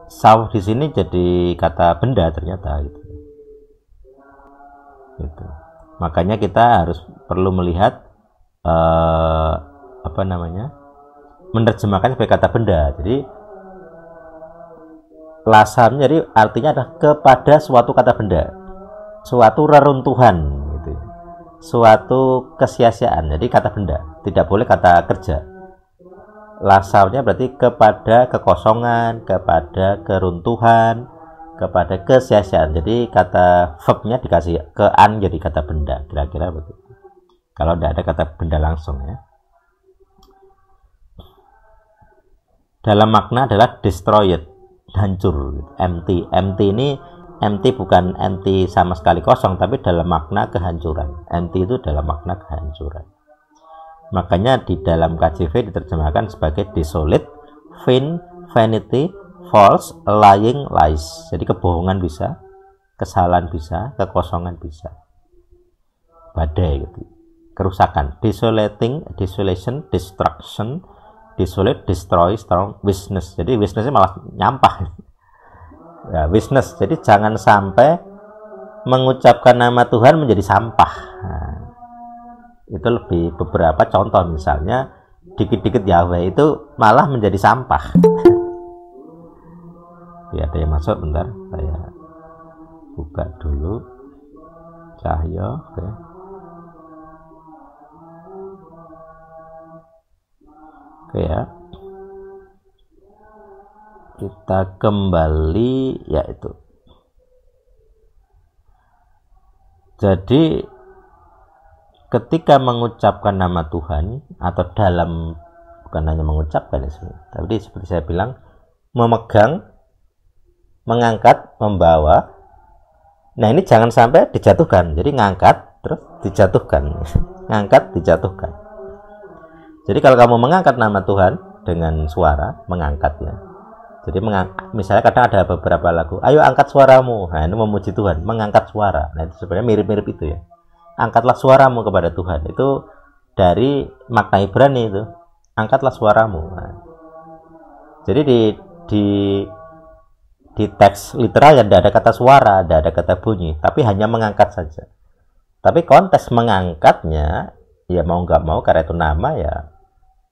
Saw di sini jadi kata benda ternyata gitu. Gitu. Makanya kita harus perlu melihat menerjemahkan sebagai kata benda. Jadi lasam jadi artinya adalah kepada suatu kata benda, suatu reruntuhan gitu. Suatu kesia-siaan. Jadi kata benda, tidak boleh kata kerja. Lasamnya berarti kepada kekosongan, kepada keruntuhan, kepada kesia-siaan. Jadi kata verbnya dikasih ke an jadi kata benda, kira-kira begitu. Kalau tidak ada kata benda langsung ya. Dalam makna adalah destroyed, hancur, empty. Empty ini empty bukan empty sama sekali kosong, tapi dalam makna kehancuran. Empty itu dalam makna kehancuran. Makanya di dalam KJV diterjemahkan sebagai desolate, vain, vanity, false, lying, lies. Jadi kebohongan bisa, kesalahan bisa, kekosongan bisa. Badai gitu. Kerusakan, desolating, desolation, destruction, desolate, destroy, strong, business. Jadi businessnya malah nyampah. Ya, business. Jadi jangan sampai mengucapkan nama Tuhan menjadi sampah. Nah, itu lebih beberapa contoh, misalnya dikit-dikit Yahweh itu malah menjadi sampah. Ya, ada yang masuk, bentar saya buka dulu cahaya. Oke. Oke ya, kita kembali yaitu. Jadi ketika mengucapkan nama Tuhan atau dalam, bukan hanya mengucapkan ya, tapi seperti saya bilang, memegang, mengangkat, membawa. Nah ini jangan sampai dijatuhkan. Jadi ngangkat terus dijatuhkan, ngangkat dijatuhkan. Jadi kalau kamu mengangkat nama Tuhan dengan suara, mengangkatnya. Jadi misalnya kadang ada beberapa lagu, ayo angkat suaramu. Nah ini memuji Tuhan, mengangkat suara. Nah itu sebenarnya mirip-mirip itu ya. Angkatlah suaramu kepada Tuhan. Itu dari makna Ibrani itu. Angkatlah suaramu. Nah, jadi di teks literal ya tidak ada kata suara, tidak ada kata bunyi, tapi hanya mengangkat saja. Tapi konteks mengangkatnya ya mau nggak mau, karena itu nama ya.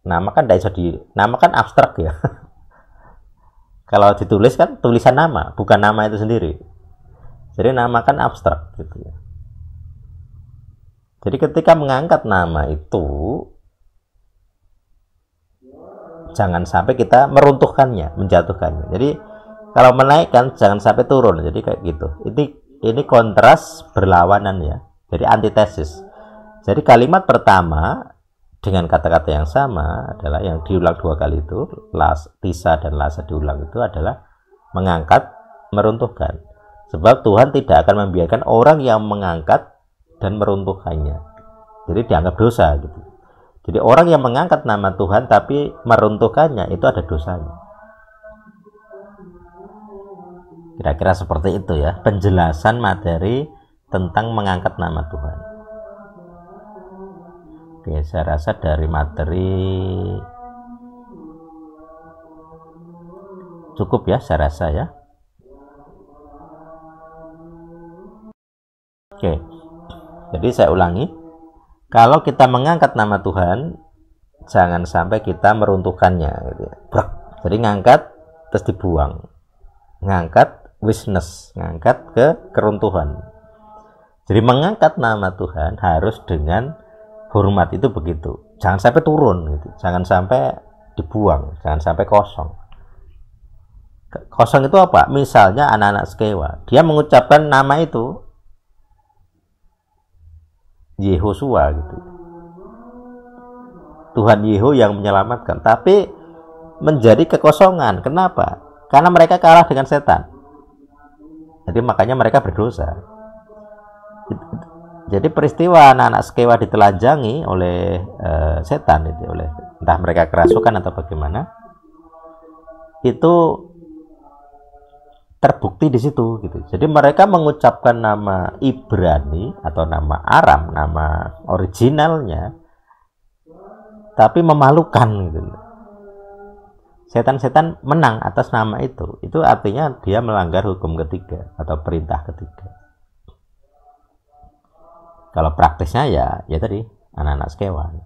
Nama kan tidak bisa nama kan abstrak ya. Kalau ditulis kan tulisan nama, bukan nama itu sendiri. Jadi nama kan abstrak gitu ya. Jadi ketika mengangkat nama itu jangan sampai kita meruntuhkannya, menjatuhkannya. Jadi kalau menaikkan jangan sampai turun. Jadi kayak gitu. Ini kontras berlawanan ya. Jadi antitesis. Jadi kalimat pertama dengan kata-kata yang sama adalah yang diulang dua kali itu, tisa dan lasa diulang itu adalah mengangkat, meruntuhkan. Sebab Tuhan tidak akan membiarkan orang yang mengangkat dan meruntuhkannya. Jadi dianggap dosa gitu. Jadi orang yang mengangkat nama Tuhan tapi meruntuhkannya itu ada dosanya. Kira-kira seperti itu ya penjelasan materi tentang mengangkat nama Tuhan. Oke, saya rasa dari materi cukup ya, saya rasa ya. Oke, jadi saya ulangi, kalau kita mengangkat nama Tuhan jangan sampai kita meruntuhkannya gitu. Jadi ngangkat terus dibuang, ngangkat witness, ngangkat ke keruntuhan. Jadi mengangkat nama Tuhan harus dengan hormat, itu begitu. Jangan sampai turun gitu. Jangan sampai dibuang, jangan sampai kosong. Kosong itu apa? Misalnya anak-anak Skewa, dia mengucapkan nama itu Yehosua gitu. Tuhan Yeho yang menyelamatkan, tapi menjadi kekosongan. Kenapa? Karena mereka kalah dengan setan. Jadi makanya mereka berdosa. Jadi peristiwa anak-anak Skewa ditelanjangi oleh setan itu, oleh entah mereka kerasukan atau bagaimana, itu terbukti di situ gitu. Jadi mereka mengucapkan nama Ibrani atau nama Aram, nama originalnya, tapi memalukan gitu. setan-setan menang atas nama itu artinya dia melanggar hukum ketiga atau perintah ketiga. Kalau praktisnya ya tadi anak-anak sekewan.